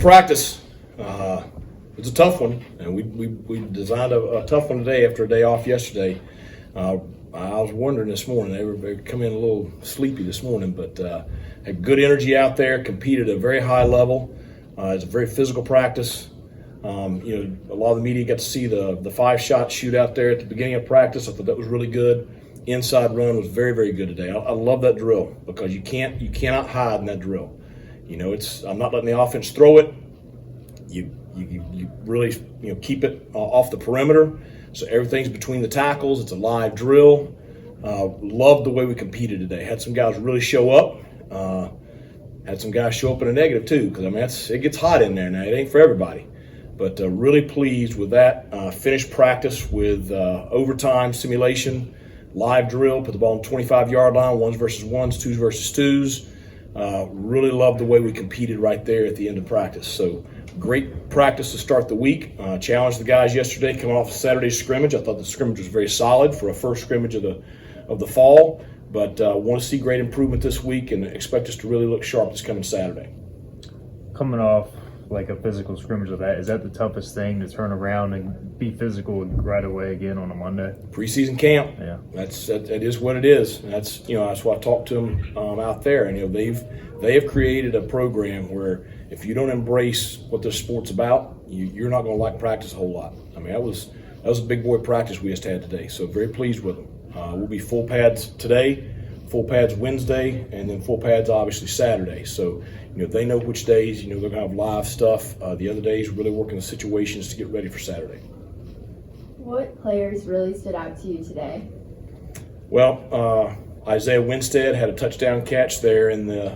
Practice. It's a tough one, and we designed a tough one today after a day off yesterday. I was wondering this morning, they were coming in a little sleepy this morning, but had good energy out there, competed at a very high level. It's a very physical practice. A lot of the media got to see the 5-shot shoot out there at the beginning of practice. I thought that was really good. Inside run was very, very good today. I love that drill because you cannot hide in that drill. I'm not letting the offense throw it. You really keep it off the perimeter, so everything's between the tackles. It's a live drill. Loved the way we competed today. Had some guys really show up. Had some guys show up in a negative too, because it gets hot in there now. It ain't for everybody, but really pleased with that. Finished practice with overtime simulation, live drill. Put the ball on the 25-yard line, 1s versus 1s, 2s versus 2s. Really loved the way we competed right there at the end of practice. So great practice to start the week. Challenged the guys yesterday coming off Saturday's scrimmage. I thought the scrimmage was very solid for a first scrimmage of the fall, but want to see great improvement this week and expect us to really look sharp this coming Saturday. Coming off like a physical scrimmage of that, is that the toughest thing to turn around and be physical right away again on a Monday? Preseason camp. Yeah, that is what it is. That's why I talked to them out there, and they have created a program where if you don't embrace what this sport's about, you're not going to like practice a whole lot. That was a big boy practice we just had today, so very pleased with them. We'll be full pads today, full pads Wednesday, and then full pads obviously Saturday. So they know which days they're going to have live stuff. The other days really working the situations to get ready for Saturday. What players really stood out to you today? Well, Isaiah Winstead had a touchdown catch there in the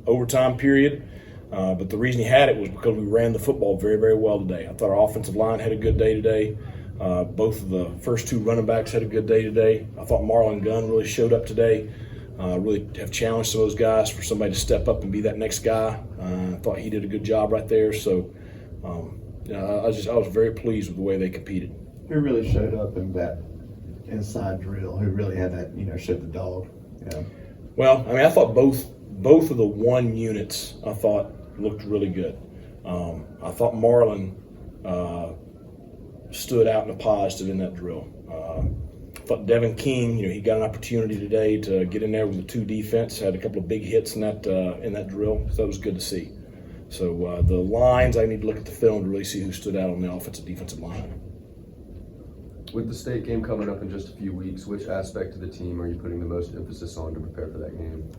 overtime period. But the reason he had it was because we ran the football very, very well today. I thought our offensive line had a good day today. Both of the first two running backs had a good day today. I thought Marlon Gunn really showed up today. Really have challenged some of those guys for somebody to step up and be that next guy. I thought he did a good job right there. So I was very pleased with the way they competed. Who really showed up in that inside drill? Who really had that, showed the dog? Yeah. Well, I thought both of the one units I thought looked really good. I thought Marlon stood out in a positive in that drill. I thought Devin King, he got an opportunity today to get in there with the 2 defense. Had a couple of big hits in that drill, so that was good to see. So the lines, I need to look at the film to really see who stood out on the offensive defensive line. With the state game coming up in just a few weeks, which aspect of the team are you putting the most emphasis on to prepare for that game?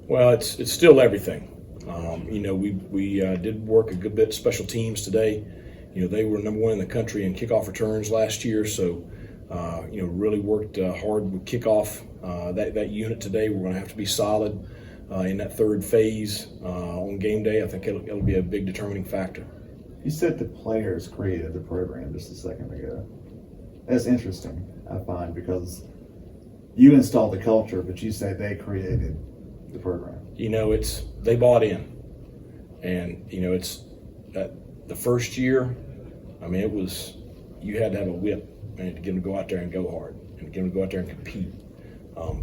Well, it's still everything. We did work a good bit of special teams today. They were number 1 in the country in kickoff returns last year, so really worked hard with kickoff. That unit today, we're going to have to be solid in that third phase on game day. I think it'll be a big determining factor. You said the players created the program just a second ago. That's interesting, I find, because you installed the culture, but you say they created the program. They bought in, and it's the first year. It was, you had to have a whip and to get them to go out there and go hard and to get them to go out there and compete.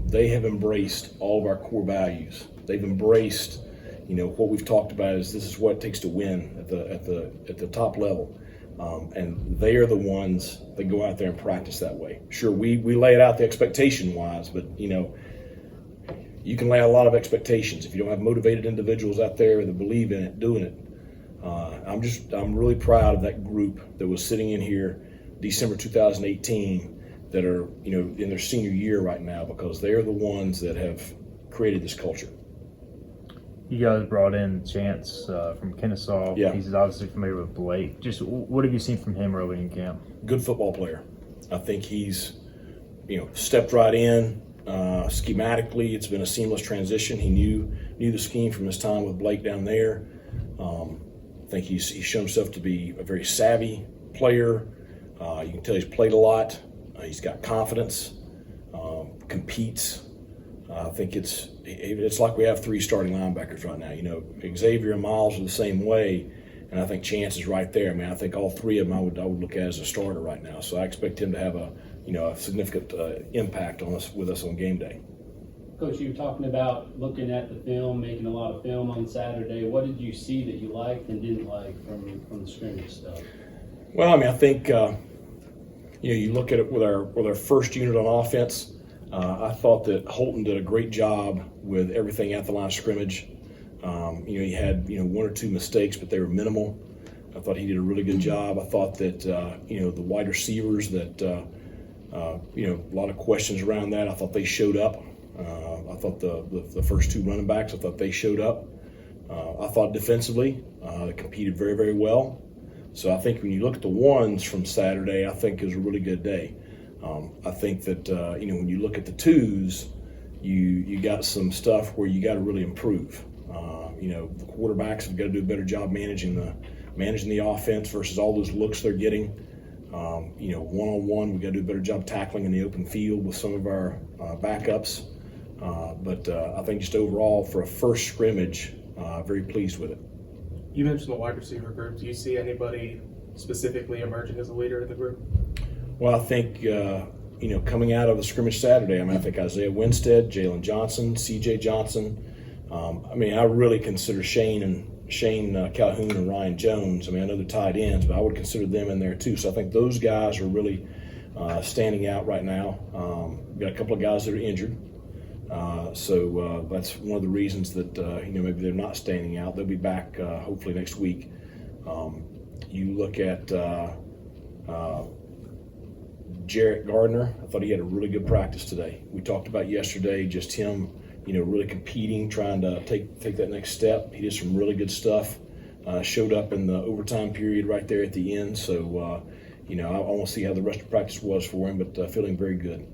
They have embraced all of our core values. They've embraced, what we've talked about is this is what it takes to win at the top level. And they are the ones that go out there and practice that way. Sure, we lay it out the expectation wise, but you can lay out a lot of expectations if you don't have motivated individuals out there that believe in it, doing it. I'm really proud of that group that was sitting in here December 2018 that are in their senior year right now, because they are the ones that have created this culture. You guys brought in Chance from Kennesaw. Yeah. He's obviously familiar with Blake. Just what have you seen from him early in camp? Good football player. I think he's stepped right in. Schematically, it's been a seamless transition. He knew the scheme from his time with Blake down there. I think he's shown himself to be a very savvy player. You can tell he's played a lot. He's got confidence, competes. I think it's like we have 3 starting linebackers right now. Xavier and Miles are the same way, and I think Chance is right there. I think all 3 of them I would look at as a starter right now. So I expect him to have a significant impact with us on game day. Coach, you were talking about looking at the film, making a lot of film on Saturday. What did you see that you liked and didn't like from the scrimmage stuff? Well, I mean, I think you look at it with our first unit on offense. I thought that Holton did a great job with everything at the line of scrimmage. He had one or two mistakes, but they were minimal. I thought he did a really good job. I thought that the wide receivers that a lot of questions around that. I thought they showed up. I thought the first two running backs, I thought they showed up. I thought defensively, they competed very, very well. So I think when you look at the ones from Saturday, I think it was a really good day. I think that when you look at the twos, you got some stuff where you got to really improve. The quarterbacks have got to do a better job managing the offense versus all those looks they're getting. One-on-one, we got to do a better job tackling in the open field with some of our backups. But I think just overall for a first scrimmage, very pleased with it. You mentioned the wide receiver group. Do you see anybody specifically emerging as a leader of the group? Well, I think, coming out of the scrimmage Saturday, I think Isaiah Winstead, Jalen Johnson, C.J. Johnson. I really consider Shane Calhoun and Ryan Jones. I know they're tight ends, but I would consider them in there too. So I think those guys are really standing out right now. We've got a couple of guys that are injured. So that's one of the reasons that, maybe they're not standing out. They'll be back hopefully next week. You look at Jarrett Gardner. I thought he had a really good practice today. We talked about yesterday just him, really competing, trying to take that next step. He did some really good stuff. Showed up in the overtime period right there at the end. So, I want to see how the rest of practice was for him, but feeling very good.